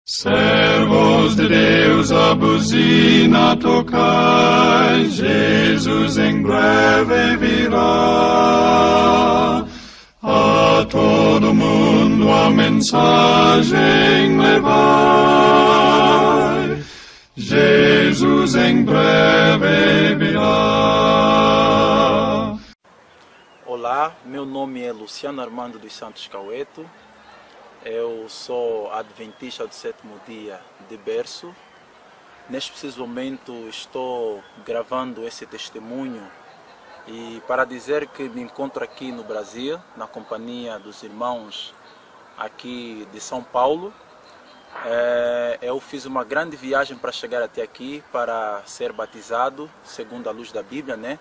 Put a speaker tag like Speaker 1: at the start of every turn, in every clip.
Speaker 1: Servos de Deus, a buzina tocai, Jesus em breve virá. A todo mundo a mensagem levai, Jesus em breve virá.
Speaker 2: Olá, meu nome é Luciano Armando dos Santos Caueto. Eu sou adventista do sétimo dia de berço. Neste preciso momento estou gravando esse testemunho e para dizer que me encontro aqui no Brasil, na companhia dos irmãos aqui de São Paulo. Eu fiz uma grande viagem para chegar até aqui para ser batizado, segundo a luz da Bíblia, né?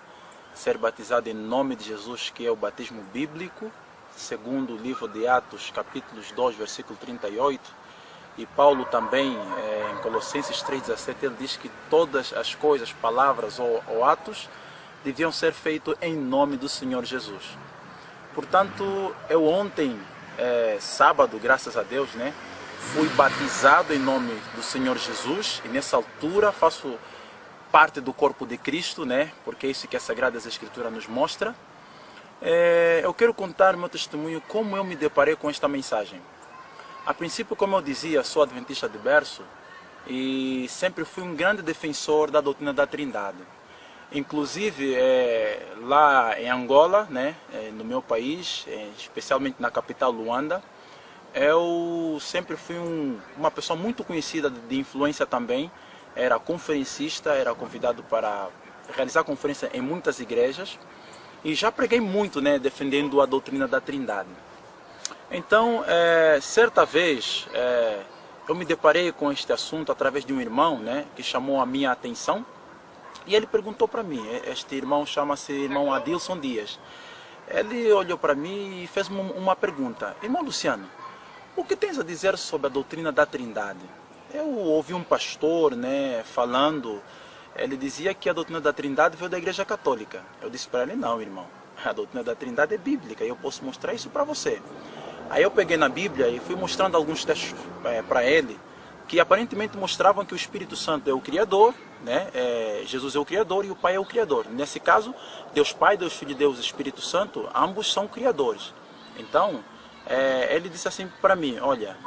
Speaker 2: Ser batizado em nome de Jesus, que é o batismo bíblico, segundo o livro de Atos, capítulos 2, versículo 38, e Paulo também, em Colossenses 3,17, ele diz que todas as coisas, palavras ou atos, deviam ser feitos em nome do Senhor Jesus. Portanto, eu ontem, sábado, graças a Deus, né, fui batizado em nome do Senhor Jesus, e nessa altura faço parte do corpo de Cristo, né, porque é isso que a Sagrada Escritura nos mostra. Eu quero contar meu testemunho, como eu me deparei com esta mensagem. A princípio, como eu dizia, sou adventista de berço e sempre fui um grande defensor da doutrina da Trindade. Inclusive, lá em Angola, né, no meu país, especialmente na capital Luanda, eu sempre fui uma pessoa muito conhecida de influência também. Era conferencista, era convidado para realizar conferência em muitas igrejas. E já preguei muito, né, defendendo a doutrina da Trindade. Então, certa vez, eu me deparei com este assunto através de um irmão, né, que chamou a minha atenção. E ele perguntou para mim, este irmão chama-se irmão Adilson Dias. Ele olhou para mim e fez uma pergunta. Irmão Luciano, o que tens a dizer sobre a doutrina da Trindade? Eu ouvi um pastor, né, falando. Ele dizia que a doutrina da Trindade veio da Igreja Católica. Eu disse para ele, não, irmão, a doutrina da Trindade é bíblica e eu posso mostrar isso para você. Aí eu peguei na Bíblia e fui mostrando alguns textos para ele, que aparentemente mostravam que o Espírito Santo é o Criador, né? Jesus é o Criador e o Pai é o Criador. Nesse caso, Deus Pai, Deus Filho, Deus Espírito Santo, ambos são criadores. Então, ele disse assim para mim, olha,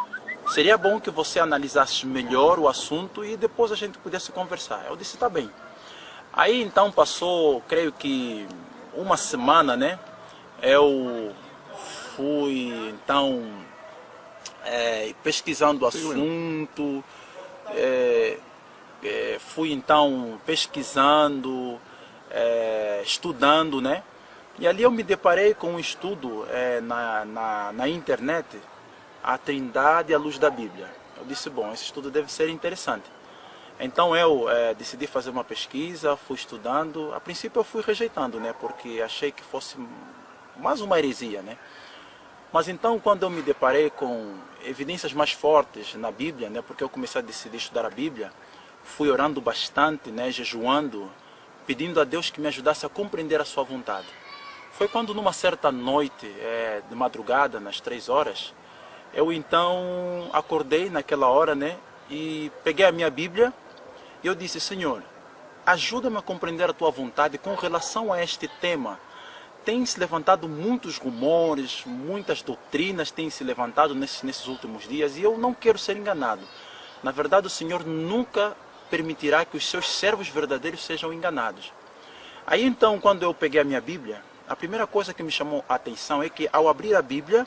Speaker 2: seria bom que você analisasse melhor o assunto e depois a gente pudesse conversar. Eu disse, tá bem. Aí então passou, creio que uma semana, né? Eu fui então pesquisando o assunto, fui então pesquisando, estudando, né? E ali eu me deparei com um estudo na internet, a Trindade à luz da Bíblia. Eu disse, bom, esse estudo deve ser interessante. Então eu decidi fazer uma pesquisa, fui estudando. A princípio eu fui rejeitando, né, porque achei que fosse mais uma heresia, né. Mas então quando eu me deparei com evidências mais fortes na Bíblia, né, porque eu comecei a decidir estudar a Bíblia, fui orando bastante, né, jejuando, pedindo a Deus que me ajudasse a compreender a sua vontade. Foi quando numa certa noite, de madrugada, nas 3 horas, eu então acordei naquela hora, né, e peguei a minha Bíblia e eu disse, Senhor, ajuda-me a compreender a tua vontade com relação a este tema. Tem se levantado muitos rumores, muitas doutrinas têm se levantado nesses últimos dias e eu não quero ser enganado. Na verdade, o Senhor nunca permitirá que os seus servos verdadeiros sejam enganados. Aí então, quando eu peguei a minha Bíblia, a primeira coisa que me chamou a atenção é que ao abrir a Bíblia,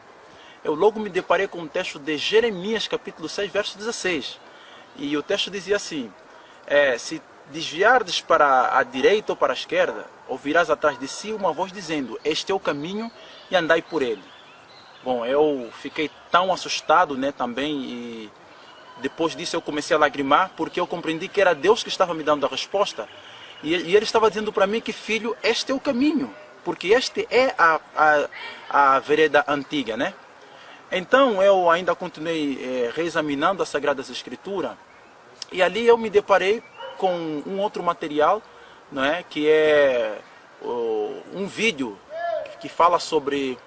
Speaker 2: eu logo me deparei com um texto de Jeremias, capítulo 6, verso 16. E o texto dizia assim, se desviardes para a direita ou para a esquerda, ouvirás atrás de si uma voz dizendo, este é o caminho e andai por ele. Bom, eu fiquei tão assustado, né, também, e depois disso eu comecei a lagrimar, porque eu compreendi que era Deus que estava me dando a resposta. E ele estava dizendo para mim que, filho, este é o caminho, porque este é a vereda antiga, né? Então eu ainda continuei reexaminando as Sagradas Escrituras e ali eu me deparei com um outro material, não é, que é um vídeo que fala sobre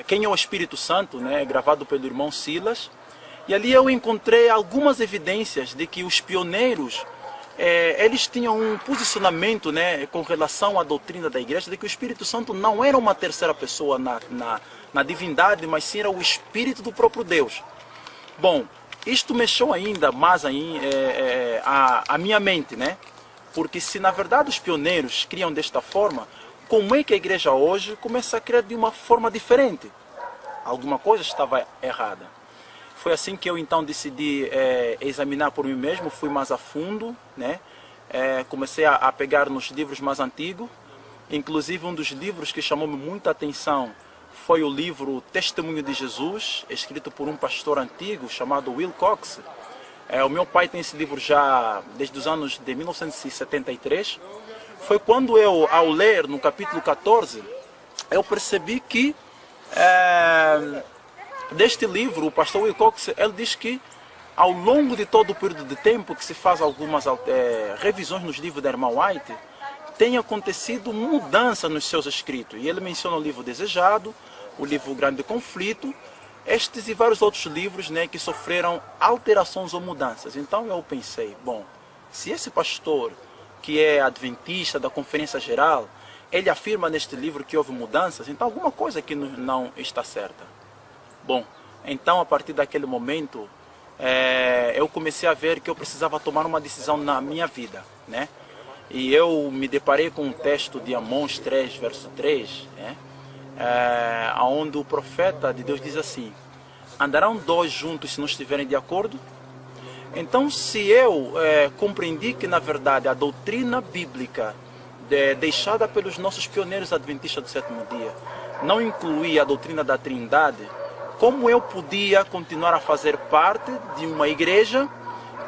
Speaker 2: quem é o Espírito Santo, né, gravado pelo irmão Silas. E ali eu encontrei algumas evidências de que os pioneiros, eles tinham um posicionamento, né, com relação à doutrina da igreja, de que o Espírito Santo não era uma terceira pessoa na divindade, mas sim era o Espírito do próprio Deus. Bom, isto mexeu ainda mais a minha mente, né? Porque se na verdade os pioneiros criam desta forma, como é que a igreja hoje começa a criar de uma forma diferente? Alguma coisa estava errada. Foi assim que eu então decidi examinar por mim mesmo, fui mais a fundo, né? Comecei a pegar nos livros mais antigos, inclusive um dos livros que chamou-me muita atenção foi o livro Testemunho de Jesus, escrito por um pastor antigo chamado Will Cox. O meu pai tem esse livro já desde os anos de 1973. Foi quando eu, ao ler no capítulo 14, eu percebi que deste livro, o pastor Will Cox, ele diz que ao longo de todo o período de tempo que se faz algumas revisões nos livros da irmã White, tem acontecido mudança nos seus escritos. E ele menciona o livro Desejado, o livro Grande Conflito, estes e vários outros livros, né, que sofreram alterações ou mudanças. Então eu pensei, bom, se esse pastor, que é adventista da Conferência Geral, ele afirma neste livro que houve mudanças, então alguma coisa aqui não está certa. Bom, então a partir daquele momento, eu comecei a ver que eu precisava tomar uma decisão na minha vida, né? E eu me deparei com um texto de Amós 3, verso 3, né? Onde o profeta de Deus diz assim: andarão dois juntos se não estiverem de acordo? Então, se eu compreendi que na verdade a doutrina bíblica deixada pelos nossos pioneiros adventistas do sétimo dia não incluía a doutrina da Trindade, como eu podia continuar a fazer parte de uma igreja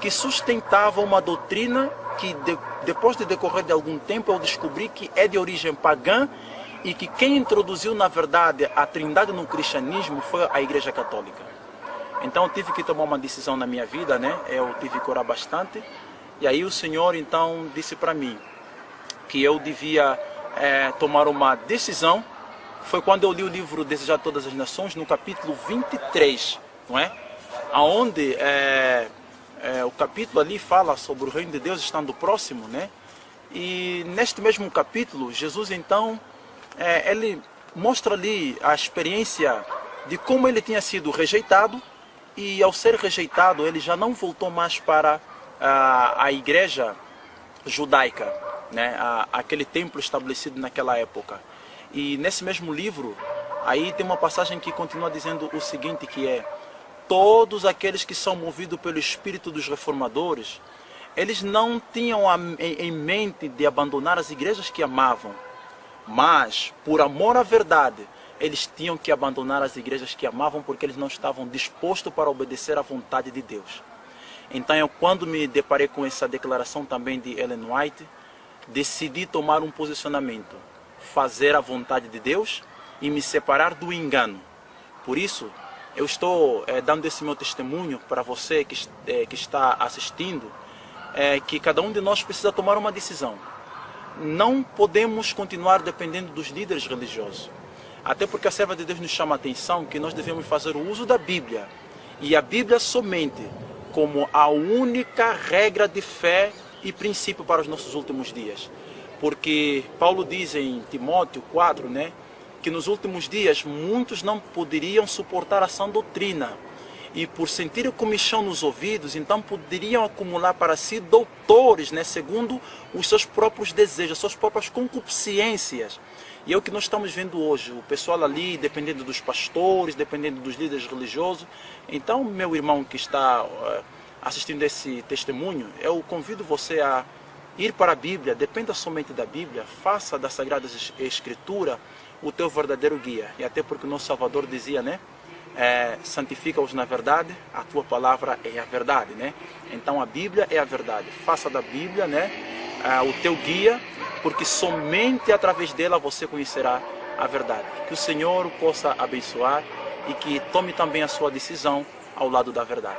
Speaker 2: que sustentava uma doutrina que depois de decorrer de algum tempo eu descobri que é de origem pagã e que quem introduziu na verdade a Trindade no cristianismo foi a Igreja Católica? Então eu tive que tomar uma decisão na minha vida, né? Eu tive que orar bastante. E aí o Senhor então disse para mim que eu devia tomar uma decisão. Foi quando eu li o livro Desejar Todas as Nações, no capítulo 23, não é? Onde o capítulo ali fala sobre o reino de Deus estando próximo, né? E neste mesmo capítulo, Jesus então, ele mostra ali a experiência de como ele tinha sido rejeitado, e ao ser rejeitado ele já não voltou mais para a igreja judaica, né? Aquele templo estabelecido naquela época. E nesse mesmo livro, aí tem uma passagem que continua dizendo o seguinte, que é: todos aqueles que são movidos pelo espírito dos reformadores, eles não tinham em mente de abandonar as igrejas que amavam, mas por amor à verdade, eles tinham que abandonar as igrejas que amavam porque eles não estavam dispostos para obedecer à vontade de Deus. Então eu, quando me deparei com essa declaração também de Ellen White, decidi tomar um posicionamento, fazer a vontade de Deus e me separar do engano. Por isso, eu estou dando esse meu testemunho para você que está assistindo, que cada um de nós precisa tomar uma decisão. Não podemos continuar dependendo dos líderes religiosos. Até porque a serva de Deus nos chama a atenção que nós devemos fazer o uso da Bíblia. E a Bíblia somente como a única regra de fé e princípio para os nossos últimos dias. Porque Paulo diz em Timóteo 4, né, que nos últimos dias muitos não poderiam suportar a sã doutrina. E por sentir comichão nos ouvidos, então poderiam acumular para si doutores, né, segundo os seus próprios desejos, as suas próprias concupiscências. E é o que nós estamos vendo hoje, o pessoal ali, dependendo dos pastores, dependendo dos líderes religiosos. Então, meu irmão que está assistindo esse testemunho, eu convido você a ir para a Bíblia, dependa somente da Bíblia, faça da Sagrada Escritura o teu verdadeiro guia. E até porque o nosso Salvador dizia, né? Santifica-os na verdade, a tua palavra é a verdade, né? Então a Bíblia é a verdade. Faça da Bíblia, né, o teu guia, porque somente através dela você conhecerá a verdade. Que o Senhor o possa abençoar e que tome também a sua decisão ao lado da verdade.